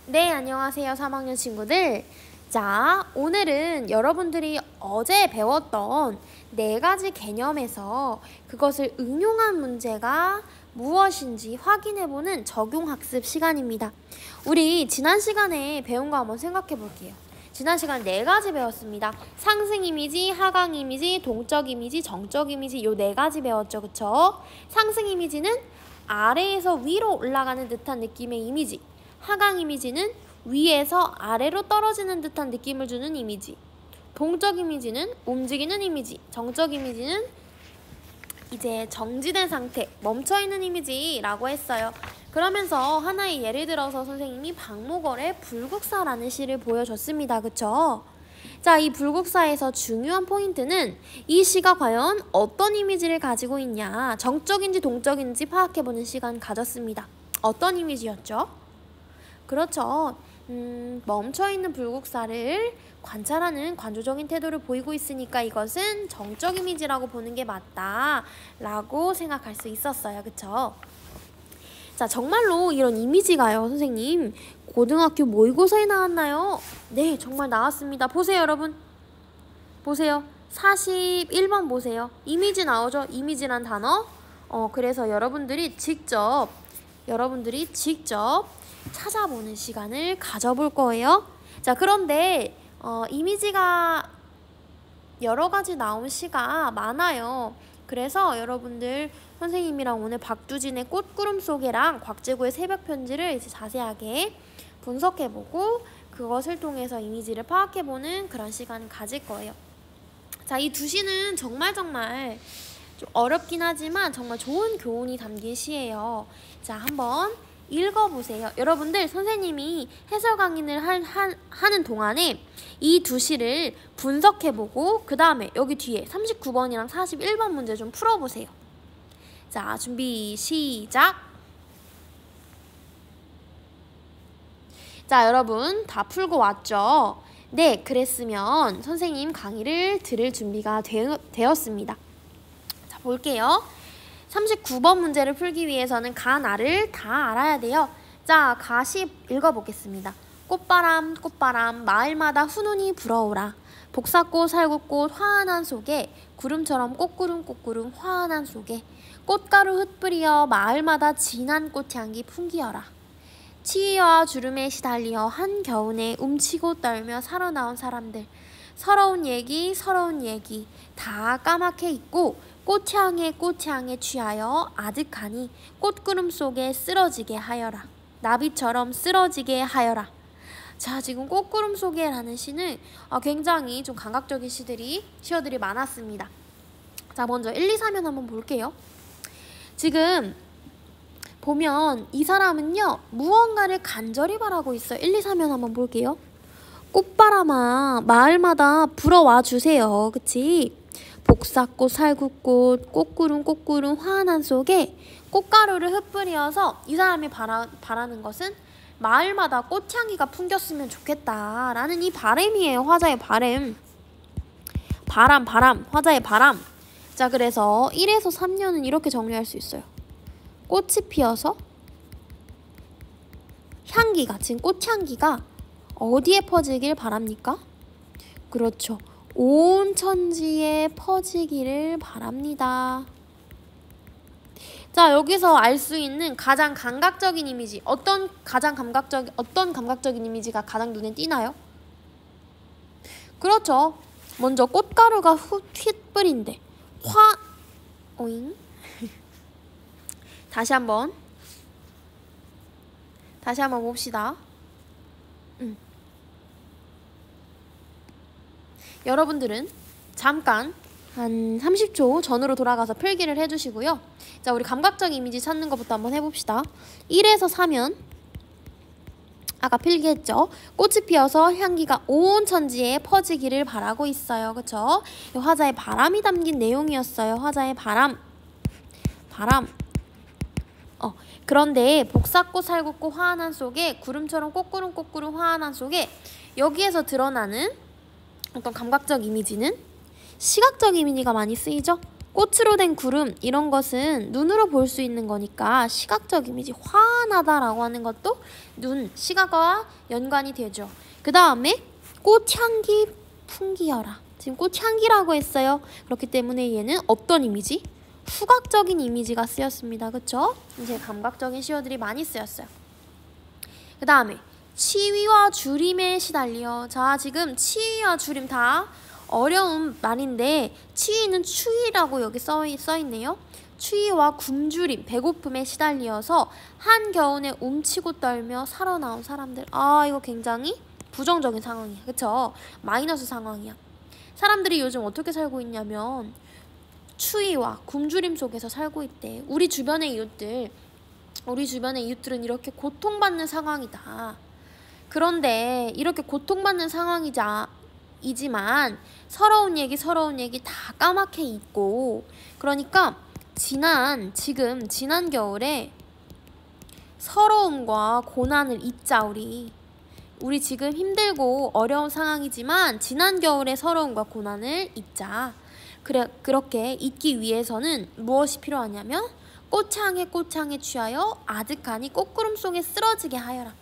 네, 안녕하세요, 3학년 친구들. 자, 오늘은 여러분들이 어제 배웠던 4가지 개념에서 그것을 응용한 문제가 무엇인지 확인해보는 적용학습 시간입니다. 우리 지난 시간에 배운 거 한번 생각해 볼게요. 지난 시간 4가지 배웠습니다. 상승 이미지, 하강 이미지, 동적 이미지, 정적 이미지 요 4가지 배웠죠. 그쵸? 상승 이미지는 아래에서 위로 올라가는 듯한 느낌의 이미지. 하강 이미지는 위에서 아래로 떨어지는 듯한 느낌을 주는 이미지. 동적 이미지는 움직이는 이미지. 정적 이미지는 이제 정지된 상태, 멈춰있는 이미지라고 했어요. 그러면서 하나의 예를 들어서 선생님이 박목월의 불국사라는 시를 보여줬습니다. 그쵸? 자, 이 불국사에서 중요한 포인트는 이 시가 과연 어떤 이미지를 가지고 있냐, 정적인지 동적인지 파악해보는 시간 가졌습니다. 어떤 이미지였죠? 그렇죠. 멈춰있는 불국사를 관찰하는 관조적인 태도를 보이고 있으니까 이것은 정적 이미지라고 보는 게 맞다라고 생각할 수 있었어요. 그쵸? 자, 정말로 이런 이미지가요, 선생님. 고등학교 모의고사에 나왔나요? 네, 정말 나왔습니다. 보세요, 여러분. 보세요. 41번 보세요. 이미지 나오죠? 이미지란 단어. 그래서 여러분들이 직접 찾아보는 시간을 가져볼 거예요. 자, 그런데 이미지가 여러 가지 나온 시가 많아요. 그래서 여러분들 선생님이랑 오늘 박두진의 꽃구름 속에랑 곽재구의 새벽편지를 이제 자세하게 분석해보고 그것을 통해서 이미지를 파악해보는 그런 시간을 가질 거예요. 자, 이 두 시는 정말 좀 어렵긴 하지만 정말 좋은 교훈이 담긴 시예요. 자, 한번 읽어보세요. 여러분들 선생님이 해설 강의를 하는 동안에 이 두 시를 분석해보고 그 다음에 여기 뒤에 39번이랑 41번 문제 좀 풀어보세요. 자, 준비 시작. 자, 여러분 다 풀고 왔죠? 네, 그랬으면 선생님 강의를 들을 준비가 되었습니다. 자, 볼게요. 39번 문제를 풀기 위해서는 가, 나를 다 알아야 돼요. 자, 가시 읽어보겠습니다. 꽃바람 꽃바람 마을마다 훈훈이 불어오라. 복사꽃 살구꽃 화환한 속에 구름처럼 꽃구름 꽃구름 화환한 속에 꽃가루 흩뿌리어 마을마다 진한 꽃향기 풍기어라. 치이와 주름에 시달리어 한겨우내 움치고 떨며 살아나온 사람들. 서러운 얘기 다 까맣게 잊고 꽃향에 취하여 아득하니 꽃구름 속에 쓰러지게 하여라. 나비처럼 쓰러지게 하여라. 자, 지금 꽃구름 속에 라는 시는 굉장히 좀 감각적인 시어들이 많았습니다. 자, 먼저 1, 2, 3면 한번 볼게요. 지금 보면 이 사람은요 무언가를 간절히 바라고 있어요. 1, 2, 3면 한번 볼게요. 꽃바람아 마을마다 불어와 주세요. 그치? 복사꽃 살구꽃 꽃구름 화환한 속에 꽃가루를 흩뿌려서 이 사람이 바라는 것은 마을마다 꽃향기가 풍겼으면 좋겠다라는 이 바람이에요. 화자의 바람. 화자의 바람. 자, 그래서 1에서 3년은 이렇게 정리할 수 있어요. 꽃이 피어서 지금 꽃향기가 어디에 퍼지길 바랍니까? 그렇죠. 온 천지에 퍼지기를 바랍니다. 자, 여기서 알 수 있는 가장 감각적인 이미지, 어떤 감각적인 이미지가 가장 눈에 띄나요? 그렇죠. 먼저 꽃가루가 휘뿌린데 오잉. 다시 한번 봅시다. 여러분들은 잠깐 한 30초 전으로 돌아가서 필기를 해주시고요. 자, 우리 감각적 이미지 찾는 것부터 한번 해봅시다. 1에서 4면 아까 필기했죠. 꽃이 피어서 향기가 온 천지에 퍼지기를 바라고 있어요. 그쵸? 화자의 바람이 담긴 내용이었어요. 화자의 바람. 그런데 복사꽃 살구꽃 화환한 속에 구름처럼 꽃구름 화환한 속에 여기에서 드러나는 어떤 감각적 이미지는 시각적 이미지가 많이 쓰이죠. 꽃으로 된 구름 이런 것은 눈으로 볼 수 있는 거니까 시각적 이미지 환하다라고 하는 것도 눈, 시각과 연관이 되죠. 그 다음에 꽃향기 풍기어라. 지금 꽃향기라고 했어요. 그렇기 때문에 얘는 어떤 이미지? 후각적인 이미지가 쓰였습니다. 그쵸? 이제 감각적인 시어들이 많이 쓰였어요. 그 다음에 치위와 주림에 시달려. 자, 지금 치위와 주림 다 어려운 말인데 치위는 추위라고 여기 써있네요. 추위와 굶주림, 배고픔에 시달리어서 한겨울에 움치고 떨며 살아나온 사람들. 아, 이거 굉장히 부정적인 상황이야. 그쵸? 마이너스 상황이야. 사람들이 요즘 어떻게 살고 있냐면 추위와 굶주림 속에서 살고 있대. 우리 주변의 이웃들은 이렇게 고통받는 상황이다. 그런데 이렇게 고통받는 상황이지만 서러운 얘기 다 까맣게 잊고, 그러니까 지난 겨울에 서러움과 고난을 잊자. 우리 지금 힘들고 어려운 상황이지만 지난 겨울의 서러움과 고난을 잊자. 그렇게 잊기 위해서는 무엇이 필요하냐면 꽃향에 취하여 아득하니 꽃구름 속에 쓰러지게 하여라.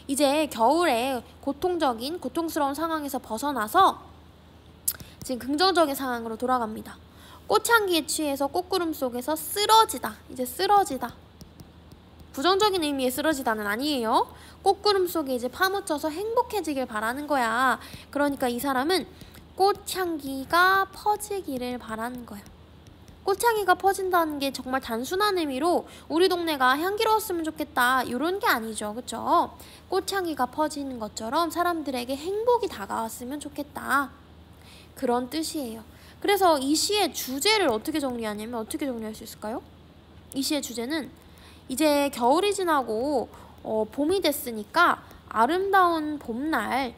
이제 겨울에 고통스러운 상황에서 벗어나서 지금 긍정적인 상황으로 돌아갑니다. 꽃향기에 취해서 꽃구름 속에서 쓰러지다. 이제 쓰러지다. 부정적인 의미의 쓰러지다는 아니에요. 꽃구름 속에 이제 파묻혀서 행복해지길 바라는 거야. 그러니까 이 사람은 꽃향기가 퍼지기를 바라는 거야. 꽃향기가 퍼진다는 게 정말 단순한 의미로 우리 동네가 향기로웠으면 좋겠다 이런 게 아니죠. 그쵸? 꽃향기가 퍼지는 것처럼 사람들에게 행복이 다가왔으면 좋겠다. 그런 뜻이에요. 그래서 이 시의 주제를 어떻게 정리하냐면 어떻게 정리할 수 있을까요? 이 시의 주제는 이제 겨울이 지나고 봄이 됐으니까 아름다운 봄날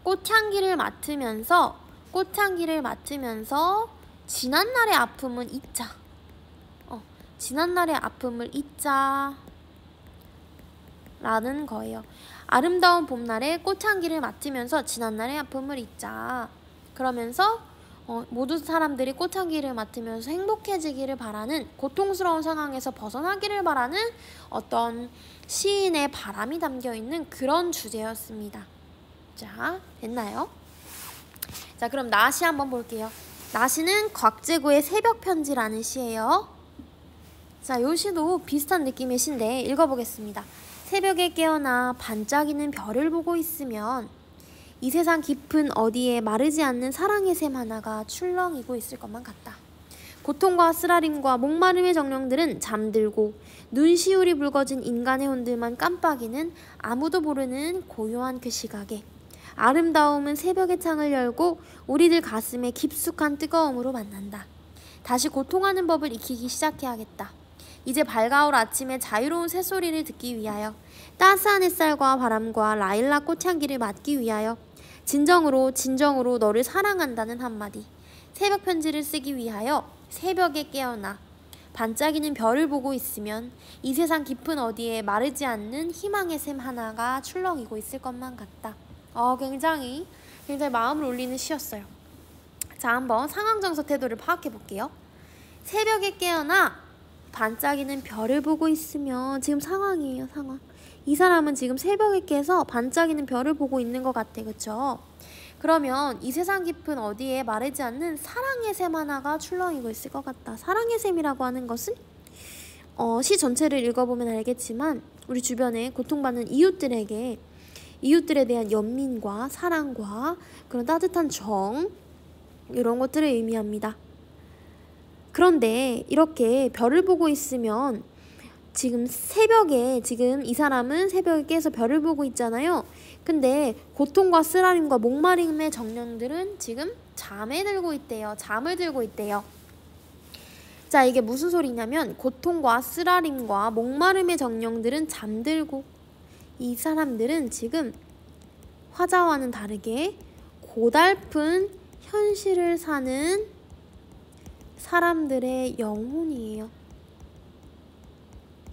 꽃향기를 맡으면서 지난날의 아픔은 잊자. 지난날의 아픔을 잊자 라는 거예요. 아름다운 봄날에 꽃향기를 맡으면서 지난날의 아픔을 잊자. 그러면서 모든 사람들이 꽃향기를 맡으면서 행복해지기를 바라는, 고통스러운 상황에서 벗어나기를 바라는 어떤 시인의 바람이 담겨있는 그런 주제였습니다. 자, 됐나요? 자, 그럼 나시 한번 볼게요. 나시는 곽재구의 새벽편지라는 시예요. 자, 요 시도 비슷한 느낌의 시인데 읽어보겠습니다. 새벽에 깨어나 반짝이는 별을 보고 있으면 이 세상 깊은 어디에 마르지 않는 사랑의 샘 하나가 출렁이고 있을 것만 같다. 고통과 쓰라림과 목마름의 정령들은 잠들고 눈시울이 붉어진 인간의 혼들만 깜빡이는 아무도 모르는 고요한 그 시각에 아름다움은 새벽의 창을 열고 우리들 가슴에 깊숙한 뜨거움으로 만난다. 다시 고통하는 법을 익히기 시작해야겠다. 이제 밝아올 아침의 자유로운 새소리를 듣기 위하여, 따스한 햇살과 바람과 라일락 꽃향기를 맡기 위하여, 진정으로 너를 사랑한다는 한마디, 새벽 편지를 쓰기 위하여 새벽에 깨어나 반짝이는 별을 보고 있으면 이 세상 깊은 어디에 마르지 않는 희망의 샘 하나가 출렁이고 있을 것만 같다. 굉장히 마음을 울리는 시였어요. 자, 한번 상황 정서 태도를 파악해 볼게요. 새벽에 깨어나 반짝이는 별을 보고 있으면 지금 상황이에요. 상황. 이 사람은 지금 새벽에 깨서 반짝이는 별을 보고 있는 것 같아. 그쵸? 그러면 이 세상 깊은 어디에 마르지 않는 사랑의 샘 하나가 출렁이고 있을 것 같다. 사랑의 샘이라고 하는 것은 시 전체를 읽어보면 알겠지만 우리 주변에 고통받는 이웃들에 대한 연민과 사랑과 그런 따뜻한 정, 이런 것들을 의미합니다. 그런데 이렇게 별을 보고 있으면 지금 이 사람은 새벽에 깨서 별을 보고 있잖아요. 근데 고통과 쓰라림과 목마름의 정령들은 지금 잠을 들고 있대요. 자, 이게 무슨 소리냐면 고통과 쓰라림과 목마름의 정령들은 잠들고 이 사람들은 지금 화자와는 다르게 고달픈 현실을 사는 사람들의 영혼이에요.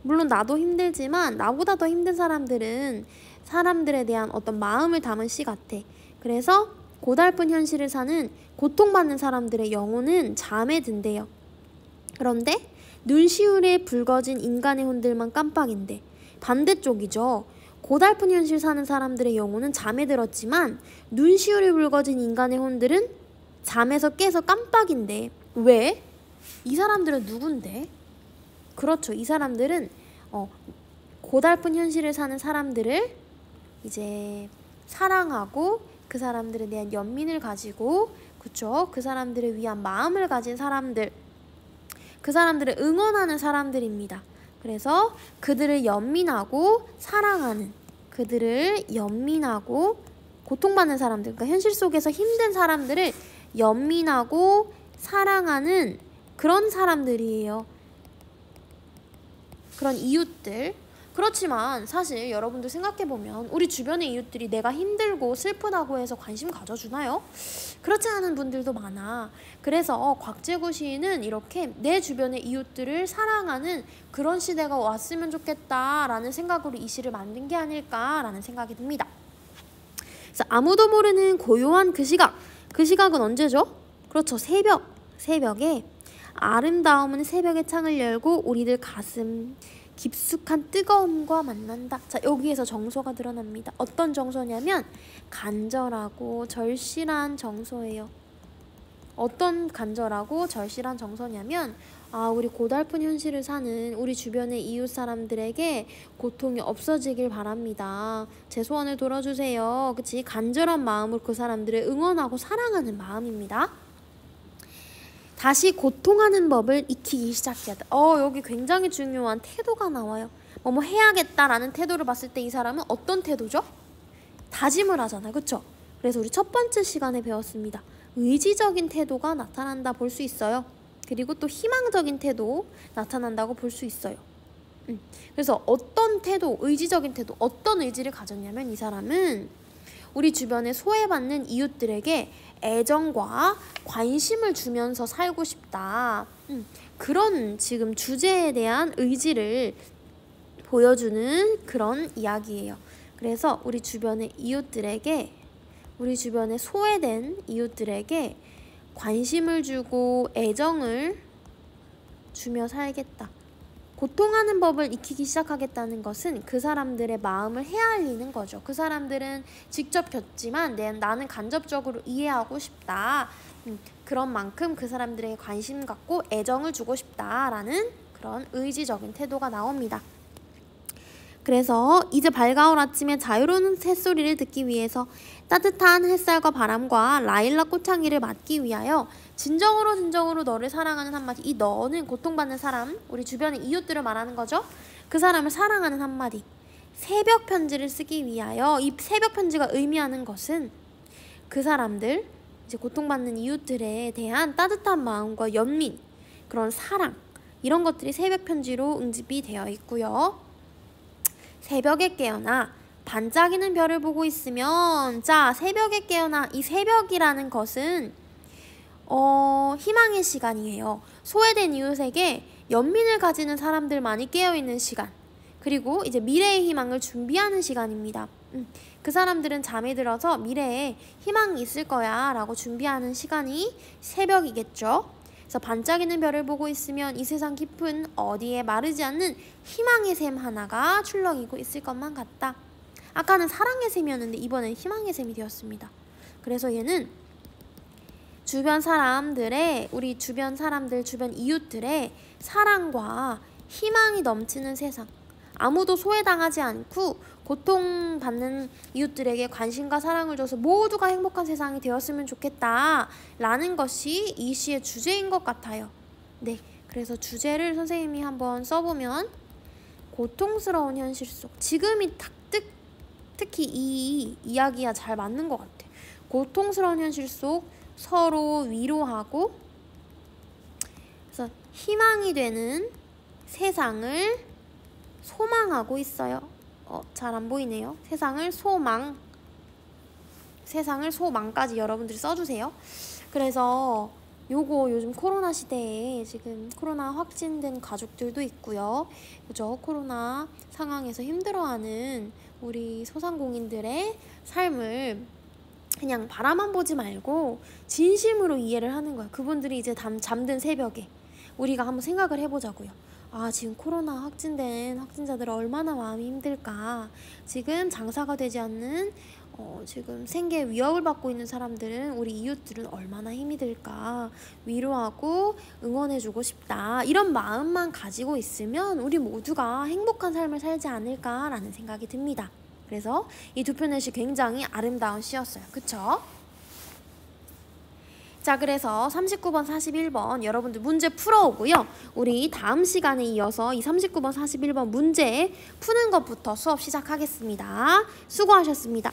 물론 나도 힘들지만 나보다 더 힘든 사람들은 사람들에 대한 어떤 마음을 담은 시 같아. 그래서 고달픈 현실을 사는 고통받는 사람들의 영혼은 잠에 든대요. 그런데 눈시울에 붉어진 인간의 혼들만 깜빡인데 반대쪽이죠. 고달픈 현실 사는 사람들의 영혼은 잠에 들었지만 눈시울에 붉어진 인간의 혼들은 잠에서 깨서 깜빡인데 왜? 이 사람들은 누군데? 그렇죠. 이 사람들은 고달픈 현실을 사는 사람들을 이제 사랑하고 그 사람들에 대한 연민을 가지고 그쵸? 그 사람들을 위한 마음을 가진 사람들, 그 사람들을 응원하는 사람들입니다. 그래서 그들을 연민하고 사랑하는, 그들을 연민하고 고통받는 사람들, 그러니까 현실 속에서 힘든 사람들을 연민하고 사랑하는 그런 사람들이에요. 그런 이웃들. 그렇지만 사실 여러분들 생각해보면 우리 주변의 이웃들이 내가 힘들고 슬프다고 해서 관심 가져주나요? 그렇지 않은 분들도 많아. 그래서 곽재구 시인은 이렇게 내 주변의 이웃들을 사랑하는 그런 시대가 왔으면 좋겠다라는 생각으로 이 시를 만든 게 아닐까라는 생각이 듭니다. 그래서 아무도 모르는 고요한 그 시각. 그 시각은 언제죠? 그렇죠. 새벽에 아름다움은 새벽의 창을 열고 우리들 가슴 깊숙한 뜨거움과 만난다. 자, 여기에서 정서가 드러납니다. 어떤 정서냐면 간절하고 절실한 정서예요. 어떤 간절하고 절실한 정서냐면 우리 고달픈 현실을 사는 우리 주변의 이웃 사람들에게 고통이 없어지길 바랍니다. 제 소원을 들어주세요. 그치? 간절한 마음으로 그 사람들을 응원하고 사랑하는 마음입니다. 다시 고통하는 법을 익히기 시작해야 돼. 여기 굉장히 중요한 태도가 나와요. 뭐 해야겠다라는 태도를 봤을 때 이 사람은 어떤 태도죠? 다짐을 하잖아요. 그쵸? 그래서 우리 첫 번째 시간에 배웠습니다. 의지적인 태도가 나타난다 볼 수 있어요. 그리고 또 희망적인 태도 나타난다고 볼 수 있어요. 그래서 어떤 태도, 의지적인 태도, 어떤 의지를 가졌냐면 이 사람은 우리 주변에 소외받는 이웃들에게 애정과 관심을 주면서 살고 싶다. 그런 지금 주제에 대한 의지를 보여주는 그런 이야기예요. 그래서 우리 주변의 이웃들에게, 우리 주변에 소외된 이웃들에게 관심을 주고 애정을 주며 살겠다. 고통하는 법을 익히기 시작하겠다는 것은 그 사람들의 마음을 헤아리는 거죠. 그 사람들은 직접 겪지만 나는 간접적으로 이해하고 싶다. 그런 만큼 그 사람들에게 관심 갖고 애정을 주고 싶다라는 그런 의지적인 태도가 나옵니다. 그래서 이제 밝아올 아침에 자유로운 새소리를 듣기 위해서 따뜻한 햇살과 바람과 라일락 꽃향기를 맡기 위하여 진정으로 너를 사랑하는 한마디. 이 너는 고통받는 사람, 우리 주변의 이웃들을 말하는 거죠. 그 사람을 사랑하는 한마디. 새벽 편지를 쓰기 위하여 이 새벽 편지가 의미하는 것은 그 사람들, 이제 고통받는 이웃들에 대한 따뜻한 마음과 연민, 그런 사랑, 이런 것들이 새벽 편지로 응집이 되어 있고요. 새벽에 깨어나 반짝이는 별을 보고 있으면, 자, 새벽에 깨어나. 이 새벽이라는 것은 희망의 시간이에요. 소외된 이웃에게 연민을 가지는 사람들만이 깨어있는 시간, 그리고 이제 미래의 희망을 준비하는 시간입니다. 그 사람들은 잠에 들어서 미래에 희망이 있을 거야 라고 준비하는 시간이 새벽이겠죠. 그래서 반짝이는 별을 보고 있으면 이 세상 깊은 어디에 마르지 않는 희망의 샘 하나가 출렁이고 있을 것만 같다. 아까는 사랑의 샘이었는데 이번엔 희망의 샘이 되었습니다. 그래서 얘는 주변 사람들의, 우리 주변 사람들, 주변 이웃들의 사랑과 희망이 넘치는 세상, 아무도 소외당하지 않고 고통받는 이웃들에게 관심과 사랑을 줘서 모두가 행복한 세상이 되었으면 좋겠다 라는 것이 이 시의 주제인 것 같아요. 네, 그래서 주제를 선생님이 한번 써보면 고통스러운 현실 속, 지금이 특히 이 이야기가 잘 맞는 것 같아. 고통스러운 현실 속 서로 위로하고, 그래서 희망이 되는 세상을 소망하고 있어요. 잘 안 보이네요. 세상을 소망까지 여러분들이 써주세요. 그래서 요거 요즘 코로나 시대에 지금 코로나 확진된 가족들도 있고요. 그죠? 코로나 상황에서 힘들어하는 우리 소상공인들의 삶을 그냥 바라만 보지 말고 진심으로 이해를 하는 거야. 그분들이 이제 잠든 새벽에 우리가 한번 생각을 해보자고요. 아, 지금 코로나 확진된 확진자들 얼마나 마음이 힘들까. 지금 장사가 되지 않는 지금 생계 위협을 받고 있는 사람들은, 우리 이웃들은 얼마나 힘이 들까. 위로하고 응원해주고 싶다. 이런 마음만 가지고 있으면 우리 모두가 행복한 삶을 살지 않을까라는 생각이 듭니다. 그래서 이 두 편의 시 굉장히 아름다운 시였어요. 그쵸? 자, 그래서 39번, 41번 여러분들 문제 풀어오고요. 우리 다음 시간에 이어서 이 39번, 41번 문제 푸는 것부터 수업 시작하겠습니다. 수고하셨습니다.